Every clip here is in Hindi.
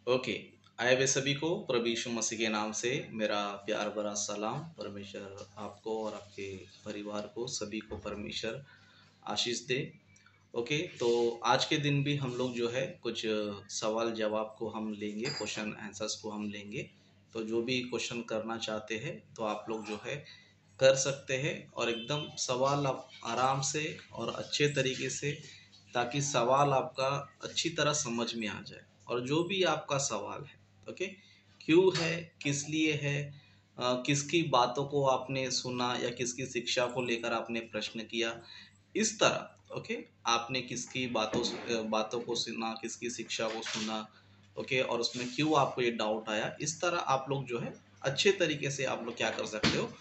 ओके। आए वे सभी को प्रभु यीशु मसीह के नाम से मेरा प्यार भरा सलाम। परमेश्वर आपको और आपके परिवार को सभी को परमेश्वर आशीष दे। ओके, तो आज के दिन भी हम लोग जो है कुछ सवाल जवाब को हम लेंगे, क्वेश्चन आंसर्स को हम लेंगे। तो जो भी क्वेश्चन करना चाहते हैं तो आप लोग जो है कर सकते हैं, और एकदम सवाल आप आराम से और अच्छे तरीके से, ताकि सवाल आपका अच्छी तरह समझ में आ जाए। और जो भी आपका सवाल है, ओके, क्यों है, किस लिए है, किसकी बातों को आपने सुना या किसकी शिक्षा को लेकर आपने प्रश्न किया, इस तरह, ओके, आपने किसकी बातों को सुना, किसकी शिक्षा को सुना, ओके, और उसमें क्यों आपको ये डाउट आया, इस तरह आप लोग जो है अच्छे तरीके से आप लोग क्या कर सकते हो,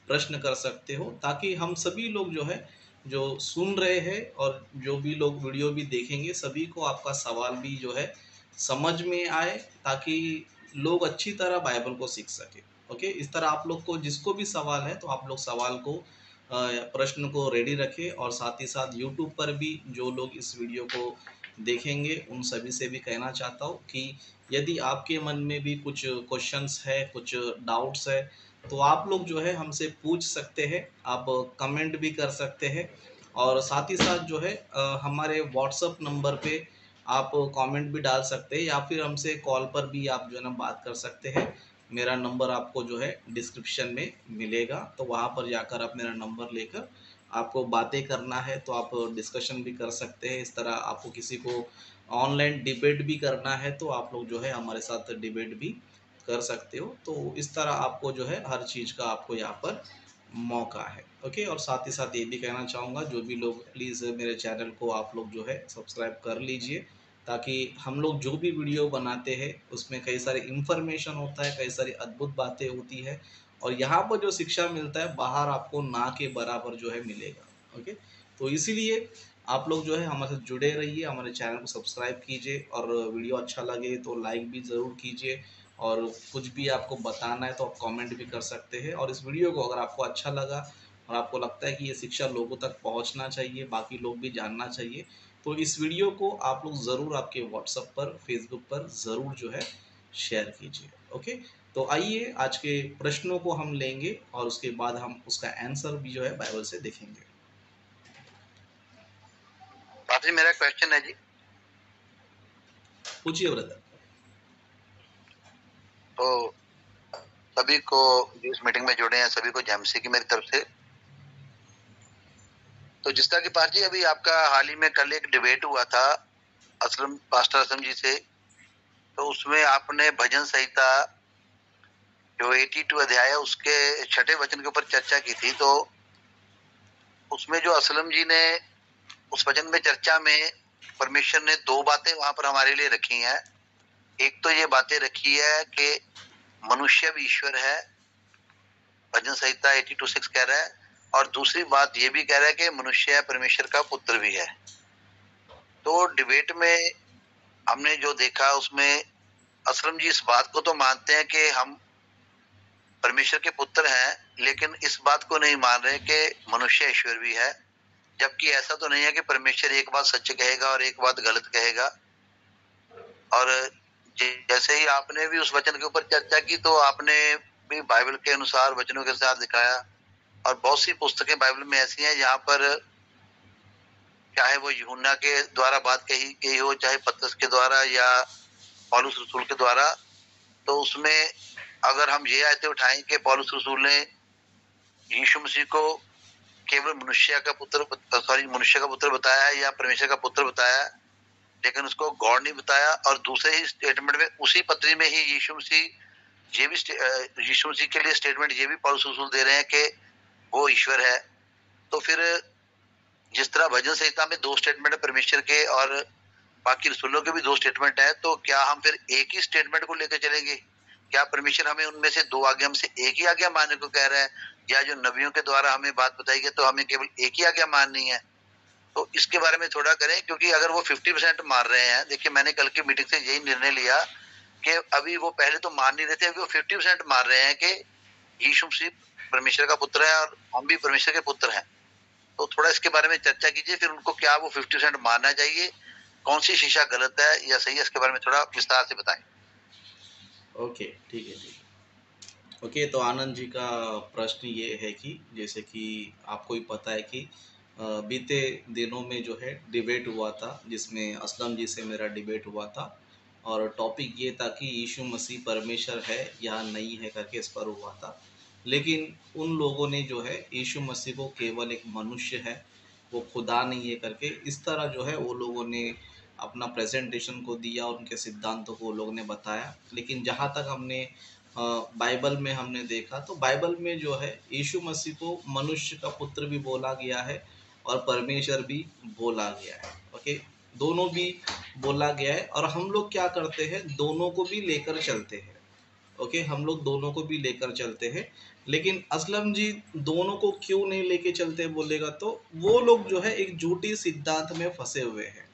प्रश्न कर सकते हो, ताकि हम सभी लोग जो है जो सुन रहे हैं और जो भी लोग वीडियो भी देखेंगे, सभी को आपका सवाल भी जो है समझ में आए, ताकि लोग अच्छी तरह बाइबल को सीख सके। ओके, इस तरह आप लोग को जिसको भी सवाल है तो आप लोग सवाल को प्रश्न को रेडी रखें। और साथ ही साथ यूट्यूब पर भी जो लोग इस वीडियो को देखेंगे उन सभी से भी कहना चाहता हूँ कि यदि आपके मन में भी कुछ क्वेश्चंस है, कुछ डाउट्स है, तो आप लोग जो है हमसे पूछ सकते हैं, आप कमेंट भी कर सकते हैं। और साथ ही साथ जो है हमारे व्हाट्सअप नंबर पे आप कमेंट भी डाल सकते हैं, या फिर हमसे कॉल पर भी आप जो है ना बात कर सकते हैं। मेरा नंबर आपको जो है डिस्क्रिप्शन में मिलेगा, तो वहाँ पर जाकर आप मेरा नंबर लेकर आपको बातें करना है तो आप डिस्कशन भी कर सकते हैं। इस तरह आपको किसी को ऑनलाइन डिबेट भी करना है तो आप लोग जो है हमारे साथ डिबेट भी कर सकते हो। तो इस तरह आपको जो है हर चीज़ का आपको यहाँ पर मौका है। ओके, और साथ ही साथ ये भी कहना चाहूँगा, जो भी लोग प्लीज़ मेरे चैनल को आप लोग जो है सब्सक्राइब कर लीजिए, ताकि हम लोग जो भी वीडियो बनाते हैं उसमें कई सारे इन्फॉर्मेशन होता है, कई सारी अद्भुत बातें होती है, और यहाँ पर जो शिक्षा मिलता है बाहर आपको ना के बराबर जो है मिलेगा। ओके, तो इसीलिए आप लोग जो है हमारे साथ जुड़े रहिए, हमारे चैनल को सब्सक्राइब कीजिए, और वीडियो अच्छा लगे तो लाइक भी ज़रूर कीजिए। और कुछ भी आपको बताना है तो आप कमेंट भी कर सकते हैं। और इस वीडियो को अगर आपको अच्छा लगा और आपको लगता है कि ये शिक्षा लोगों तक पहुंचना चाहिए, बाकी लोग भी जानना चाहिए, तो इस वीडियो को आप लोग ज़रूर आपके व्हाट्सएप पर, फेसबुक पर ज़रूर जो है शेयर कीजिए। ओके, तो आइए आज के प्रश्नों को हम लेंगे और उसके बाद हम उसका आंसर भी जो है बाइबल से देखेंगे। पादरी मेरा क्वेश्चन है जी। पूछिए ब्रदर। तो सभी को जो इस मीटिंग में जुड़े हैं सभी को जय मसीह की मेरी तरफ से। तो जिस तरह की पास जी अभी आपका हाल ही में कल एक डिबेट हुआ था पास्टर असलम जी से, तो उसमें आपने भजन संहिता जो 82 अध्याय है उसके 6ठे वचन के ऊपर चर्चा की थी। तो उसमें जो असलम जी ने उस वचन में चर्चा में परमेश्वर ने दो बातें वहां पर हमारे लिए रखी हैं। एक तो ये बातें रखी है कि मनुष्य भी ईश्वर है, भजन संहिता 82:6 कह रहा है, और दूसरी बात ये भी कह रहा है कि मनुष्य परमेश्वर का पुत्र भी है। तो डिबेट में हमने जो देखा उसमें असलम जी इस बात को तो मानते हैं कि हम परमेश्वर के पुत्र हैं, लेकिन इस बात को नहीं मान रहे कि मनुष्य ईश्वर भी है। जबकि ऐसा तो नहीं है कि परमेश्वर एक बात सच कहेगा और एक बात गलत कहेगा। और जैसे ही आपने भी उस वचन के ऊपर चर्चा की तो आपने भी बाइबल के अनुसार वचनों के साथ दिखाया। और बहुत सी पुस्तकें बाइबल में ऐसी हैं जहां पर चाहे वो यूहन्ना के द्वारा बात कही गई हो, चाहे पतरस के द्वारा या पौलुस रसूल के द्वारा, तो उसमें अगर हम ये आयतें उठाएं कि पौलुस रसूल ने यीशु मसीह को केवल मनुष्य का पुत्र बताया या परमेश्वर का पुत्र बताया, लेकिन उसको गॉड नहीं बताया। और दूसरे ही स्टेटमेंट में उसी पत्री में ही यीशु मसीह के लिए स्टेटमेंट ये भी पौलुस रसूल दे रहे हैं कि वो ईश्वर है। तो फिर जिस तरह भजन संहिता में दो स्टेटमेंट है परमेश्वर के और बाकी रसूलों के भी दो स्टेटमेंट है, तो क्या हम फिर एक ही स्टेटमेंट को लेकर चलेंगे? क्या परमेश्वर हमें उनमें से दो आज्ञा में से एक ही आज्ञा मानने को कह रहा है, या जो नबियों के द्वारा हमें बात बताई गई तो हमें केवल एक ही आज्ञा माननी है? तो इसके बारे में थोड़ा करें, क्योंकि अगर वो 50% मान रहे हैं, देखिए मैंने कल की मीटिंग से यही निर्णय लिया कि अभी वो पहले तो मान नहीं रहे थे, अभी वो 50% मान रहे हैं कि यीशु मसीह परमेश्वर का पुत्र है और हम भी परमेश्वर के पुत्र हैं। तो थोड़ा इसके बारे में चर्चा कीजिए, फिर उनको क्या वो 50% मानना चाहिए, कौन सी शिक्षा गलत है या सही है, इसके बारे में थोड़ा विस्तार से बताएं। ओके, ठीक है, ठीक है। ओके, तो आनंद जी का प्रश्न ये है कि जैसे कि आपको ही पता है कि बीते दिनों में जो है डिबेट हुआ था, जिसमें असलम जी से मेरा डिबेट हुआ था, और टॉपिक ये था कि यीशु मसीह परमेश्वर है या नहीं है करके इस पर हुआ था। लेकिन उन लोगों ने जो है यीशु मसीह को केवल एक मनुष्य है, वो खुदा नहीं है करके इस तरह जो है वो लोगों ने अपना प्रेजेंटेशन को दिया, उनके सिद्धांतों को वो लोग ने बताया। लेकिन जहाँ तक हमने बाइबल में हमने देखा, तो बाइबल में जो है यीशु मसीह को मनुष्य का पुत्र भी बोला गया है और परमेश्वर भी बोला गया है। ओके, दोनों भी बोला गया है, और हम लोग क्या करते हैं, दोनों को भी लेकर चलते हैं। ओके, हम लोग दोनों को भी लेकर चलते हैं। लेकिन असलम जी दोनों को क्यों नहीं लेके चलते बोलेगा, तो वो लोग जो है एक झूठी सिद्धांत में फंसे हुए हैं,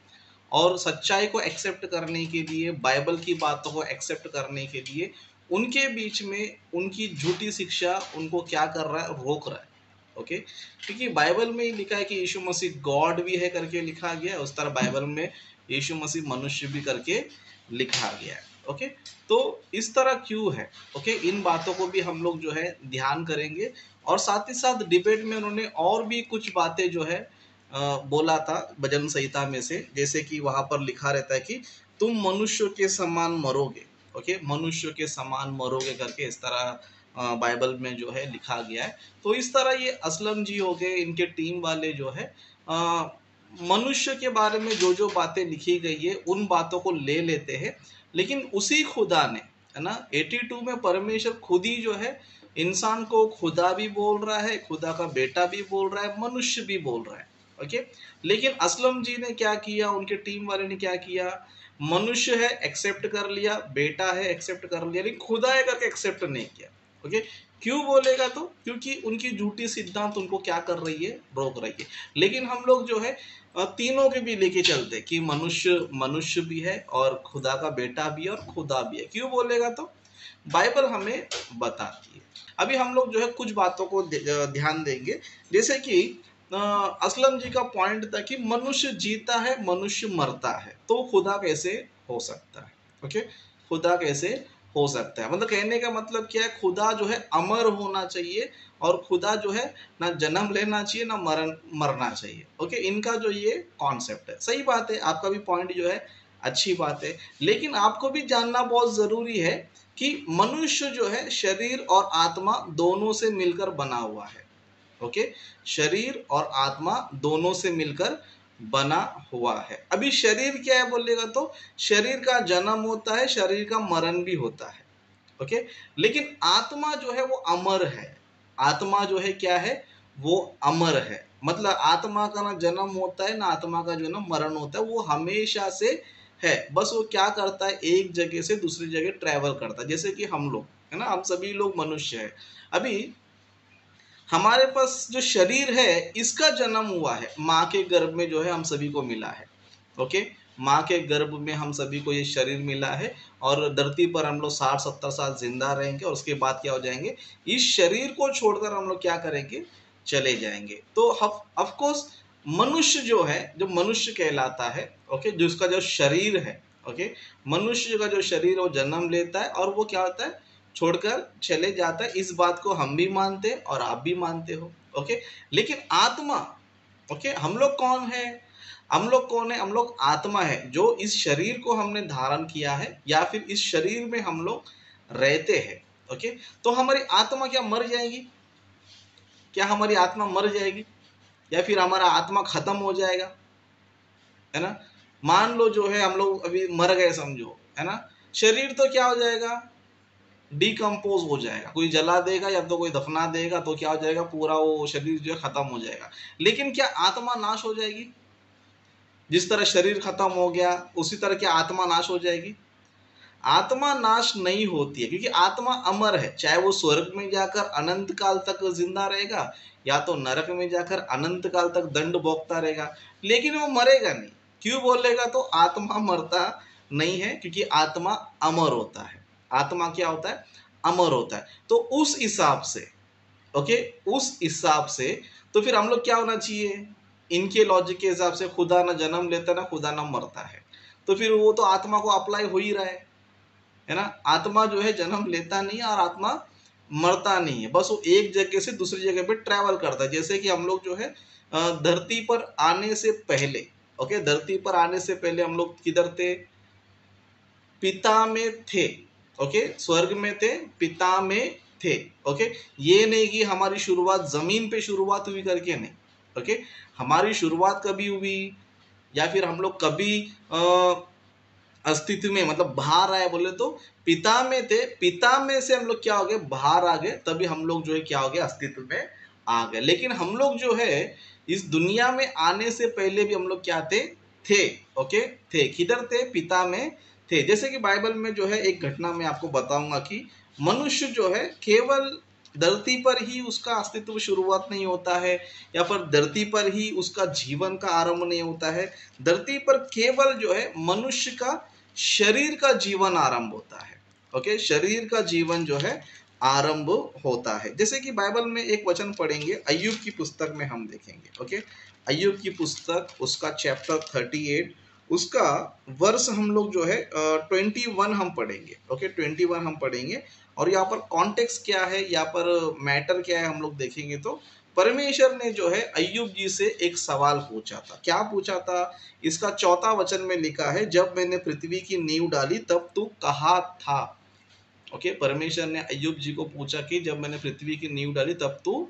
और सच्चाई को एक्सेप्ट करने के लिए, बाइबल की बातों को एक्सेप्ट करने के लिए उनके बीच में उनकी झूठी शिक्षा उनको क्या कर रहा है, रोक रहा है। ओके, क्योंकि बाइबल में ही लिखा है कि यीशु मसीह गॉड भी है करके लिखा गया है, उस तरह बाइबल में यीशु मसीह मनुष्य भी करके लिखा गया है। ओके, तो इस तरह क्यों है, ओके, इन बातों को भी हम लोग जो है ध्यान करेंगे। और साथ ही साथ डिबेट में उन्होंने और भी कुछ बातें जो है बोला था भजन संहिता में से, जैसे कि वहां पर लिखा रहता है कि तुम मनुष्य के समान मरोगे। ओके, मनुष्य के समान मरोगे करके इस तरह बाइबल में जो है लिखा गया है। तो इस तरह ये असलम जी हो गए, इनके टीम वाले जो है अ, मनुष्य के बारे में जो जो बातें लिखी गई है उन बातों को ले लेते हैं। लेकिन उसी खुदा ने, है ना, 82 में परमेश्वर खुद ही जो है इंसान को खुदा भी बोल रहा है, खुदा का बेटा भी बोल रहा है, मनुष्य भी बोल रहा है। ओके, लेकिन असलम जी ने क्या किया, उनके टीम वाले ने क्या किया, मनुष्य है एक्सेप्ट कर लिया, बेटा है एक्सेप्ट कर लिया, लेकिन खुदा है करके एक्सेप्ट नहीं किया। ओके, क्यों बोलेगा, तो क्योंकि उनकी झूठी सिद्धांत उनको क्या कर रही है, रोक रही है। लेकिन हम लोग जो है तीनों के भी लेके चलते कि मनुष्य मनुष्य भी है और खुदा का बेटा भी है और खुदा भी है। क्यों बोलेगा, तो बाइबल हमें बताती है। अभी हम लोग जो है कुछ बातों को ध्यान देंगे, जैसे कि असलम जी का पॉइंट था कि मनुष्य जीता है, मनुष्य मरता है, तो खुदा कैसे हो सकता है। ओके, खुदा कैसे हो सकता है, मतलब कहने का मतलब क्या है, खुदा जो है अमर होना चाहिए, और खुदा जो है ना जन्म लेना चाहिए ना मरना चाहिए। ओके, इनका जो ये कॉन्सेप्ट है, सही बात है, आपका भी पॉइंट जो है अच्छी बात है। लेकिन आपको भी जानना बहुत ज़रूरी है कि मनुष्य जो है शरीर और आत्मा दोनों से मिलकर बना हुआ है। ओके, शरीर और आत्मा दोनों से मिलकर बना हुआ है। अभी शरीर क्या है बोलेगा, तो शरीर का जन्म होता है, शरीर का मरण भी होता है। ओके, लेकिन आत्मा जो है वो अमर है। आत्मा जो है क्या है, वो अमर है। मतलब आत्मा का ना जन्म होता है ना आत्मा का जो है ना मरण होता है, वो हमेशा से है। बस वो क्या करता है, एक जगह से दूसरी जगह ट्रैवल करता है, जैसे कि हम लोग, है ना, हम सभी लोग मनुष्य है। अभी हमारे पास जो शरीर है इसका जन्म हुआ है, माँ के गर्भ में जो है हम सभी को मिला है। ओके, माँ के गर्भ में हम सभी को ये शरीर मिला है, और धरती पर हम लोग 60-70 साल जिंदा रहेंगे, और उसके बाद क्या हो जाएंगे, इस शरीर को छोड़कर हम लोग क्या करेंगे, चले जाएंगे। तो ऑफ कोर्स मनुष्य जो है, जो मनुष्य कहलाता है, ओके, जिसका जो शरीर है, ओके, मनुष्य का जो शरीर वो जन्म लेता है और वो क्या होता है, छोड़कर चले जाता है। इस बात को हम भी मानते हैं और आप भी मानते हो। ओके, लेकिन आत्मा, ओके, हम लोग कौन है, हम लोग कौन है, हम लोग आत्मा है, जो इस शरीर को हमने धारण किया है, या फिर इस शरीर में हम लोग रहते हैं। ओके, तो हमारी आत्मा क्या मर जाएगी, क्या हमारी आत्मा मर जाएगी, या फिर हमारा आत्मा खत्म हो जाएगा, है ना। मान लो जो है हम लोग अभी मर गए समझो, है ना, शरीर तो क्या हो जाएगा, डिकम्पोज हो जाएगा, कोई जला देगा या तो कोई दफना देगा, तो क्या हो जाएगा, पूरा वो शरीर जो है खत्म हो जाएगा। लेकिन क्या आत्मा नाश हो जाएगी, जिस तरह शरीर खत्म हो गया उसी तरह क्या आत्मा नाश हो जाएगी। आत्मा नाश नहीं होती है, क्योंकि आत्मा अमर है, चाहे वो स्वर्ग में जाकर अनंत काल तक जिंदा रहेगा, या तो नरक में जाकर अनंत काल तक दंड भोगता रहेगा, लेकिन वो मरेगा नहीं। क्यों बोलेगा, तो आत्मा मरता नहीं है, क्योंकि आत्मा अमर होता है। आत्मा क्या होता है, अमर होता है। तो उस हिसाब से, ओके, उस हिसाब से तो फिर हम लोग क्या होना चाहिए, इनके लॉजिक के हिसाब से खुदा ना जन्म लेता ना खुदा ना मरता है, तो फिर वो तो आत्मा को अप्लाई हो ही रहा है है ना। आत्मा जो है जन्म लेता नहीं है और आत्मा मरता नहीं है, बस वो एक जगह से दूसरी जगह पे ट्रैवल करता है। जैसे कि हम लोग जो है धरती पर आने से पहले, ओके, धरती पर आने से पहले हम लोग किधर थे? पिता में थे, ओके, स्वर्ग में थे, पिता में थे, ओके। ये नहीं कि हमारी शुरुआत जमीन पे शुरुआत हुई करके, नहीं, ओके। हमारी शुरुआत कभी हुई, या फिर हम लोग कभी अस्तित्व में, मतलब बाहर आए बोले तो पिता में थे, पिता में से हम लोग क्या हो गए? बाहर आ गए, तभी हम लोग जो है क्या हो गए? अस्तित्व में आ गए। लेकिन हम लोग जो है इस दुनिया में आने से पहले भी हम लोग क्या थे? थे, ओके, थे। किधर थे? पिता में थे। जैसे कि बाइबल में जो है एक घटना मैं आपको बताऊंगा कि मनुष्य जो है केवल धरती पर ही उसका अस्तित्व शुरुआत नहीं होता है, या फिर धरती पर ही उसका जीवन का आरंभ नहीं होता है। धरती पर केवल जो है मनुष्य का शरीर का जीवन आरंभ होता है, ओके, शरीर का जीवन जो है आरंभ होता है। जैसे कि बाइबल में एक वचन पढ़ेंगे, अय्यूब की पुस्तक में हम देखेंगे, ओके, अय्यूब की पुस्तक, उसका चैप्टर 38, उसका वर्ष हम लोग जो है 21 हम पढ़ेंगे, ओके, 21 हम पढ़ेंगे। और यहाँ पर कॉन्टेक्स्ट क्या है, यहाँ पर मैटर क्या है, हम लोग देखेंगे। तो परमेश्वर ने जो है अय्यूब जी से एक सवाल पूछा था। क्या पूछा था? इसका 4था वचन में लिखा है, जब मैंने पृथ्वी की नींव डाली तब तू कहाँ था? ओके, परमेश्वर ने अय्यूब जी को पूछा कि जब मैंने पृथ्वी की नींव डाली तब तू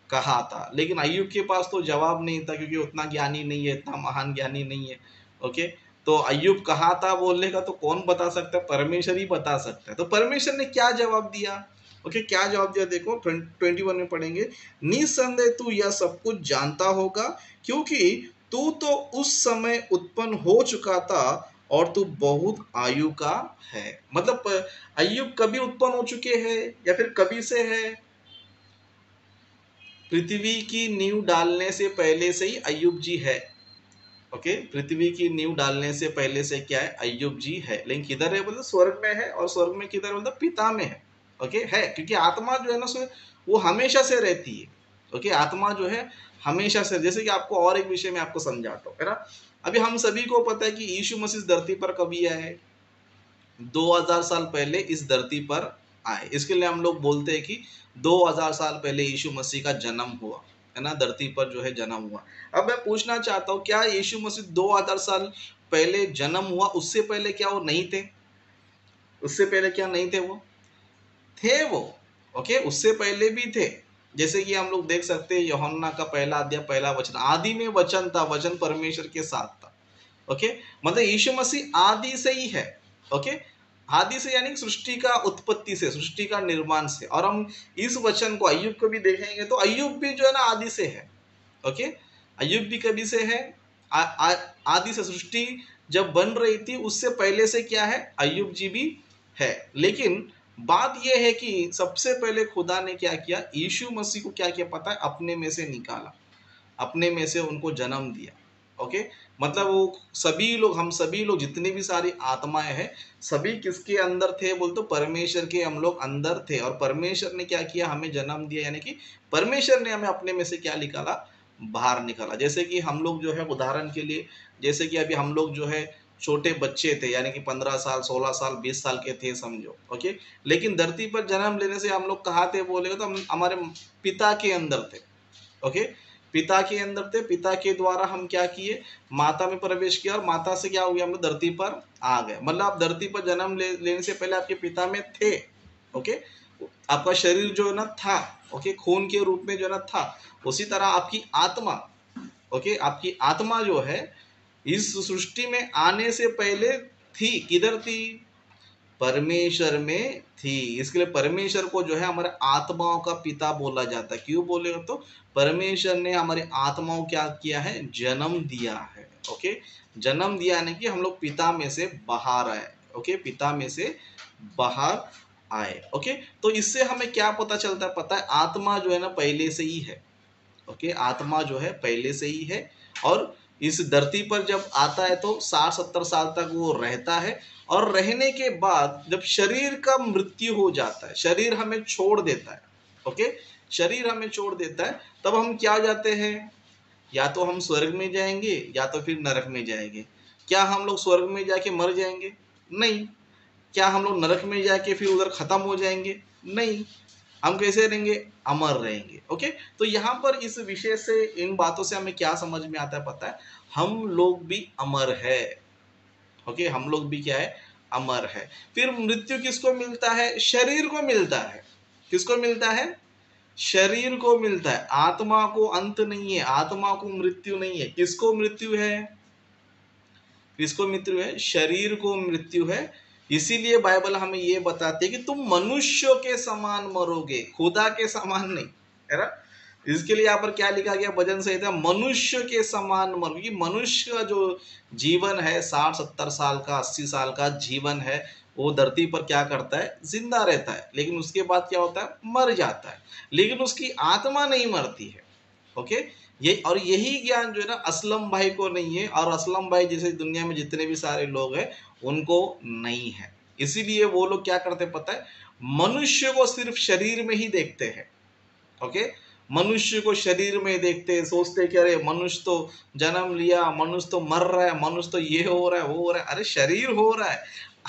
कहाँ था? लेकिन अय्यूब के पास तो जवाब नहीं था, क्योंकि उतना ज्ञानी नहीं है, इतना महान ज्ञानी नहीं है, ओके। तो अय्यूब कहाँ था बोलने का तो कौन बता सकता है? परमेश्वर ही बता सकता है। तो परमेश्वर ने क्या जवाब दिया? ओके, क्या जवाब दिया? देखो 21 में पढ़ेंगे, निसंदेह तू यह सब कुछ जानता होगा, क्योंकि तू तो उस समय उत्पन्न हो चुका था और तू बहुत आयु का है। मतलब अय्यूब कभी उत्पन्न हो चुके हैं, या फिर कभी से है? पृथ्वी की नींव डालने से पहले से ही अय्यूब जी है, ओके। पृथ्वी की नींव डालने से पहले से क्या है? अय्यूब जी है। लेकिन किधर है? बोलते स्वर्ग में है। और स्वर्ग में किधर? बोलते पिता में है, ओके, है। क्योंकि आत्मा जो है ना वो हमेशा से रहती है, ओके। आत्मा जो है हमेशा से, जैसे कि आपको और एक विषय में आपको समझाता हूँ, है ना। अभी हम सभी को पता है कि यीशु मसीह धरती पर कभी आए? 2000 साल पहले इस धरती पर आए। इसके लिए हम लोग बोलते हैं कि 2000 साल पहले यीशु मसीह का जन्म हुआ, है ना, धरती पर जो है जन्म हुआ। अब मैं पूछना चाहता हूँ, क्या यीशु मसीह 2000 साल पहले जन्म हुआ, उससे पहले क्या वो नहीं थे? उससे पहले क्या नहीं थे? वो थे, वो, ओके, उससे पहले भी थे। जैसे कि हम लोग देख सकते हैं यूहन्ना का पहला अध्याय पहला वचन, आदि में वचन था, वचन परमेश्वर के साथ था, ओके। मतलब यीशु मसीह आदि से ही है, ओके। आदि से यानी सृष्टि का उत्पत्ति से, सृष्टि का निर्माण से। और हम इस वचन को अय्यूब को भी देखेंगे तो अय्यूब भी जो है ना आदि से है, ओके। अय्यूब भी कभी से है? आदि से। सृष्टि जब बन रही थी उससे पहले से क्या है? अय्यूब जी भी है। लेकिन बात यह है कि सबसे पहले खुदा ने क्या किया? यीशु मसीह को क्या किया पता है? अपने में से निकाला, अपने में से उनको जन्म दिया, ओके। मतलब वो सभी लोग, हम सभी लोग जितने भी सारी आत्माएं हैं, सभी किसके अंदर थे? बोल तो परमेश्वर के हम लोग अंदर थे। और परमेश्वर ने क्या किया? हमें जन्म दिया, यानी कि परमेश्वर ने हमें अपने में से क्या निकाला? बाहर निकाला। जैसे कि हम लोग जो है उदाहरण के लिए, जैसे कि अभी हम लोग जो है छोटे बच्चे थे, यानी कि 15 साल 16 साल 20 साल के थे समझो, ओके। लेकिन धरती पर जन्म लेने से हम लोग कहाँ थे बोलेगा तो हम हमारे पिता के अंदर थे, ओके। पिता के अंदर थे, पिता के द्वारा हम क्या किए? माता में प्रवेश किया, और माता से क्या हो गया? हम लोग धरती पर आ गए। मतलब आप धरती पर जन्म लेने से पहले आपके पिता में थे, ओके। आपका शरीर जो है ना था, ओके, खून के रूप में जो है ना था। उसी तरह आपकी आत्मा, ओके, आपकी आत्मा जो है इस सृष्टि में आने से पहले थी। किधर थी? परमेश्वर में थी। इसके लिए परमेश्वर को जो है हमारे आत्माओं का पिता बोला जाता है। क्यों बोलेगा तो परमेश्वर ने हमारी आत्माओं क्या किया है? जन्म दिया है, ओके। जन्म दिया यानी कि हम लोग पिता में से बाहर आए, ओके, पिता में से बाहर आए, ओके। तो इससे हमें क्या पता चलता है? पता है आत्मा जो है ना पहले से ही है, ओके। आत्मा जो है पहले से ही है। और इस धरती पर जब आता है तो 60-70 साल तक वो रहता है। और रहने के बाद जब शरीर का मृत्यु हो जाता है, शरीर हमें छोड़ देता है, ओके, शरीर हमें छोड़ देता है, तब हम क्या जाते हैं? या तो हम स्वर्ग में जाएंगे या तो फिर नरक में जाएंगे। क्या हम लोग स्वर्ग में जाके मर जाएंगे? नहीं। क्या हम लोग नरक में जाके फिर उधर खत्म हो जाएंगे? नहीं, हम कैसे रहेंगे? अमर रहेंगे। ओके, तो यहाँ पर इस विषय से, इन बातों से हमें क्या समझ में आता है पता है? हम लोग भी अमर है। ओके, हम लोग भी क्या है? अमर है। फिर मृत्यु किसको मिलता है? शरीर को मिलता है। किसको मिलता है? शरीर को मिलता है। आत्मा को अंत नहीं है, आत्मा को मृत्यु नहीं है। किसको मृत्यु है? किसको मृत्यु है? शरीर को मृत्यु है। इसीलिए बाइबल हमें यह बताती है कि तुम मनुष्यों के समान मरोगे, खुदा के समान नहीं, है ना? इसके लिए यहाँ पर क्या लिखा गया भजन संहिता? मनुष्य के समान मरोगे। मनुष्य का जो जीवन है 60-70 साल का, 80 साल का जीवन है, वो धरती पर क्या करता है? जिंदा रहता है। लेकिन उसके बाद क्या होता है? मर जाता है। लेकिन उसकी आत्मा नहीं मरती है। ओके, ये और यही ज्ञान जो है ना असलम भाई को नहीं है, और असलम भाई जैसे दुनिया में जितने भी सारे लोग हैं उनको नहीं है। इसीलिए वो लोग क्या करते पता है? मनुष्य को सिर्फ शरीर में ही देखते हैं। ओके, मनुष्य को शरीर में देखते हैं, सोचते कि अरे मनुष्य तो जन्म लिया, मनुष्य तो मर रहा है, मनुष्य तो ये हो रहा है, वो हो रहा है। अरे शरीर हो रहा है,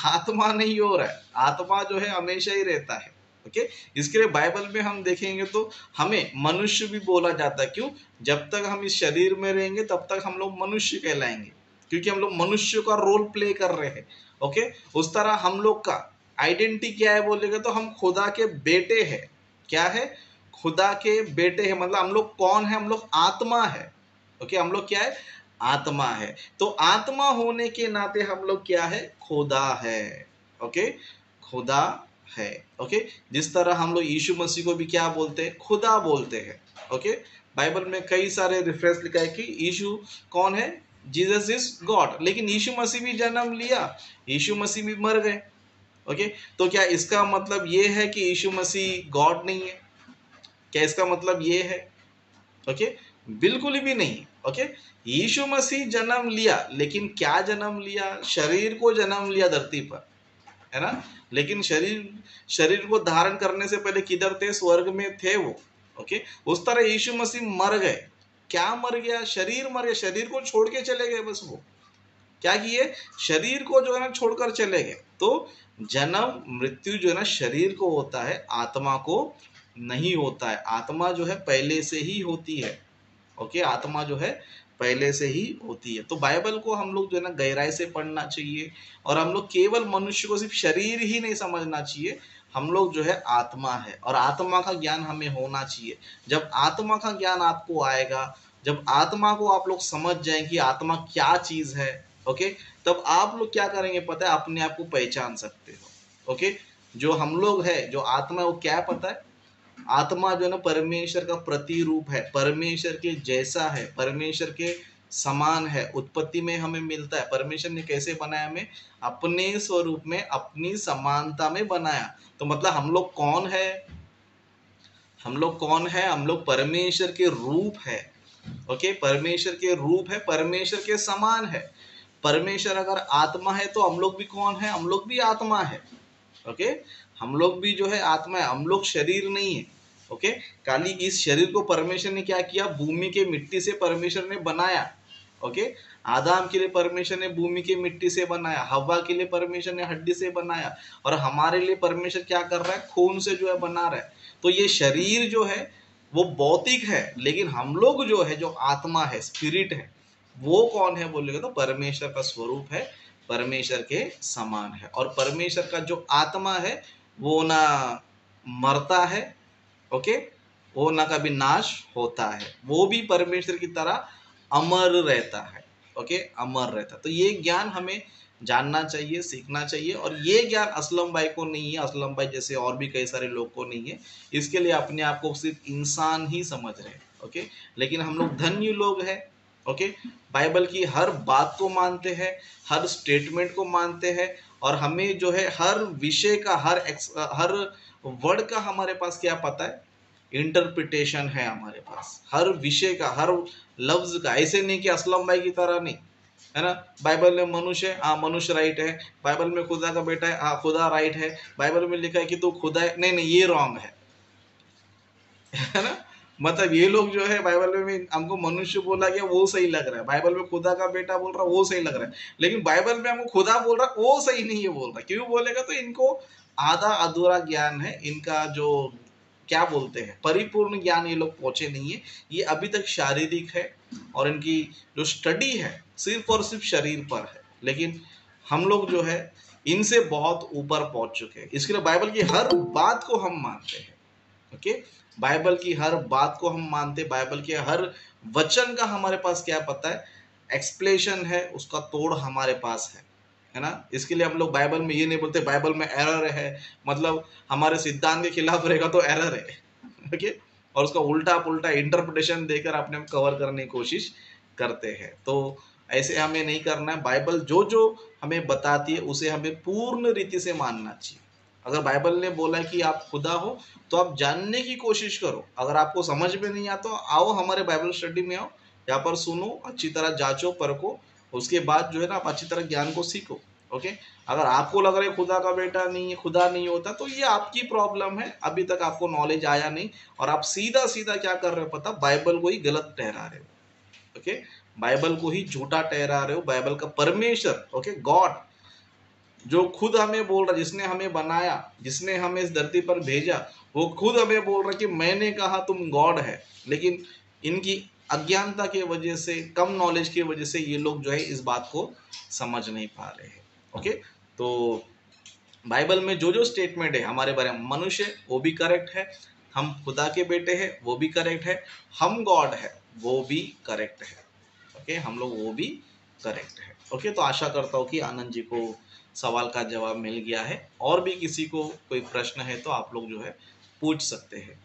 आत्मा नहीं हो रहा है। आत्मा जो है हमेशा ही रहता है। ओके, इसके लिए बाइबल में हम देखेंगे तो हमें मनुष्य भी बोला जाता है। क्यों? जब तक हम इस शरीर में रहेंगे तब तक हम लोग मनुष्य कहलाएंगे, क्योंकि हम लोग मनुष्य का रोल प्ले कर रहे हैं। ओके, उस तरह हम लोग का आइडेंटिटी क्या है बोलेगा तो हम खुदा के बेटे हैं। क्या है? खुदा के बेटे हैं। मतलब हम लोग कौन है? हम लोग आत्मा है। ओके, हम लोग क्या है? आत्मा है। तो आत्मा होने के नाते हम लोग क्या है? खुदा है। ओके, खुदा है। ओके, जिस तरह हम लोग यीशु मसीह को भी क्या बोलते हैं? खुदा बोलते हैं। ओके, बाइबल में कई सारे रेफरेंस लिखा है कि यीशु कौन है? Jesus is God. लेकिन यीशु मसीह भी जन्म लिया, यीशु मसीह भी मर गए। ओके, तो क्या इसका मतलब ये है कि यीशु मसीह गॉड नहीं है? क्या इसका मतलब ये है? ओके, बिल्कुल भी नहीं। ओके, यीशु मसीह जन्म लिया, लेकिन क्या जन्म लिया? शरीर को जन्म लिया धरती पर, है ना? लेकिन शरीर शरीर को धारण करने से पहले किधर थे? स्वर्ग में थे वो। ओके, उस तरह यीशु मसीह मर गए। क्या मर गया? शरीर मर गया, शरीर को छोड़ के चले गए। बस वो क्या किए? शरीर को जो है ना छोड़कर चले गए। तो जन्म मृत्यु जो है ना शरीर को होता है, आत्मा को नहीं होता है। आत्मा जो है पहले से ही होती है। ओके, आत्मा जो है पहले से ही होती है। तो बाइबल को हम लोग जो है ना गहराई से पढ़ना चाहिए, और हम लोग केवल मनुष्य को सिर्फ शरीर ही नहीं समझना चाहिए। हम लोग जो है आत्मा है, और आत्मा का ज्ञान हमें होना चाहिए। जब आत्मा का ज्ञान आपको आएगा, जब आत्मा को आप लोग समझ जाएंगे कि आत्मा क्या चीज है, ओके, तब आप लोग क्या करेंगे पता है? अपने आप को पहचान सकते हो। ओके, जो हम लोग है, जो आत्मा है, वो क्या है पता है? आत्मा जो है ना परमेश्वर का प्रतिरूप है, परमेश्वर के जैसा है, परमेश्वर के समान है। उत्पत्ति में हमें मिलता है। परमेश्वर ने कैसे बनाया? हमें अपने स्वरूप में, अपनी समानता में बनाया। तो मतलब हम लोग कौन है? हम लोग कौन है? हम लोग परमेश्वर के रूप है। ओके, परमेश्वर के रूप है, परमेश्वर के समान है। परमेश्वर अगर आत्मा है तो हम लोग भी कौन है? हम लोग भी आत्मा है। ओके, हम लोग भी जो है आत्मा है, हम लोग शरीर नहीं है। ओके, खाली इस शरीर को परमेश्वर ने क्या किया? भूमि के मिट्टी से परमेश्वर ने बनाया। ओके, आदम के लिए परमेश्वर ने भूमि की मिट्टी से बनाया, हवा के लिए परमेश्वर ने हड्डी से बनाया, और हमारे लिए परमेश्वर क्या कर रहा है? खून से जो है बना रहा है। तो ये शरीर जो है वो भौतिक है, लेकिन हम लोग जो है, जो आत्मा है, स्पिरिट है, वो कौन है बोलेगा तो परमेश्वर का स्वरूप है, परमेश्वर के समान है। और परमेश्वर का जो आत्मा है वो ना मरता है, ओके, वो ना कभी नाश होता है, वो भी परमेश्वर की तरह अमर रहता है। ओके, अमर रहता है। तो ये ज्ञान हमें जानना चाहिए, सीखना चाहिए। और ये ज्ञान असलम भाई को नहीं है, असलम भाई जैसे और भी कई सारे लोग को नहीं है। इसके लिए अपने आप को सिर्फ इंसान ही समझ रहे हैं। ओके, लेकिन हम लोग धन्य लोग हैं। ओके, बाइबल की हर बात को मानते हैं, हर स्टेटमेंट को मानते हैं, और हमें जो है हर विषय का, हर वर्ड का हमारे पास क्या पता है? इंटरप्रिटेशन है हमारे पास, हर विषय का, हर लफ्ज का। ऐसे नहीं कि असलम भाई की तरह नहीं, है ना? बाइबल में मनुष्य है, हाँ मनुष्य राइट है। बाइबल में खुदा का बेटा है, हाँ खुदा राइट है। बाइबल में लिखा है कि तू खुदा है, नहीं नहीं ये रॉन्ग है ना? मतलब ये लोग जो है बाइबल में हमको मनुष्य बोला गया वो सही लग रहा है, बाइबल में खुदा का बेटा बोल रहा है वो सही लग रहा है, लेकिन बाइबल में हमको खुदा बोल रहा है वो सही नहीं है बोल रहा है। क्यों बोलेगा? तो इनको आधा अधूरा ज्ञान है, इनका जो क्या बोलते हैं परिपूर्ण ज्ञान ये लोग पहुंचे नहीं है, ये अभी तक शारीरिक है और इनकी जो स्टडी है सिर्फ और सिर्फ शरीर पर है। लेकिन हम लोग जो है इनसे बहुत ऊपर पहुंच चुके हैं, इसके लिए बाइबल की हर बात को हम मानते हैं। ओके, बाइबल की हर बात को हम मानते, बाइबल के हर वचन का हमारे पास क्या पता है, एक्सप्लेनेशन है, उसका तोड़ हमारे पास है ना। इसके लिए हम लोग बाइबल में ये नहीं बोलते बाइबल में एरर है, मतलब हमारे सिद्धांत के खिलाफ रहेगा तो एरर है। ओके, और उसका उल्टा पुल्टा इंटरप्रिटेशन देकर अपने कवर करने की कोशिश करते हैं। तो ऐसे हमें नहीं करना है, बाइबल जो जो हमें बताती है उसे हमें पूर्ण रीति से मानना चाहिए। अगर बाइबल ने बोला है कि आप खुदा हो तो आप जानने की कोशिश करो, अगर आपको समझ में नहीं आता आओ हमारे बाइबल स्टडी में आओ, यहाँ पर सुनो, अच्छी तरह जांचो परखो, उसके बाद जो है ना आप अच्छी तरह ज्ञान को सीखो। ओके, अगर आपको लग रहा है खुदा का बेटा नहीं है, खुदा नहीं होता, तो ये आपकी प्रॉब्लम है, अभी तक आपको नॉलेज आया नहीं और आप सीधा सीधा क्या कर रहे हो पता, बाइबल को ही गलत ठहरा रहे हो। ओके, बाइबल को ही झूठा ठहरा रहे हो, बाइबल का परमेश्वर ओके गॉड जो खुद हमें बोल रहा, जिसने हमें बनाया, जिसने हमें इस धरती पर भेजा, वो खुद हमें बोल रहा कि मैंने कहा तुम गॉड है। लेकिन इनकी अज्ञानता की वजह से, कम नॉलेज की वजह से ये लोग जो है इस बात को समझ नहीं पा रहे हैं। ओके, तो बाइबल में जो जो स्टेटमेंट है हमारे बारे में, मनुष्य वो भी करेक्ट है, हम खुदा के बेटे हैं वो भी करेक्ट है, हम गॉड है वो भी करेक्ट है। ओके, हम लोग वो भी करेक्ट है। ओके, तो आशा करता हूँ कि आनंद जी को सवाल का जवाब मिल गया है, और भी किसी को कोई प्रश्न है तो आप लोग जो है पूछ सकते हैं।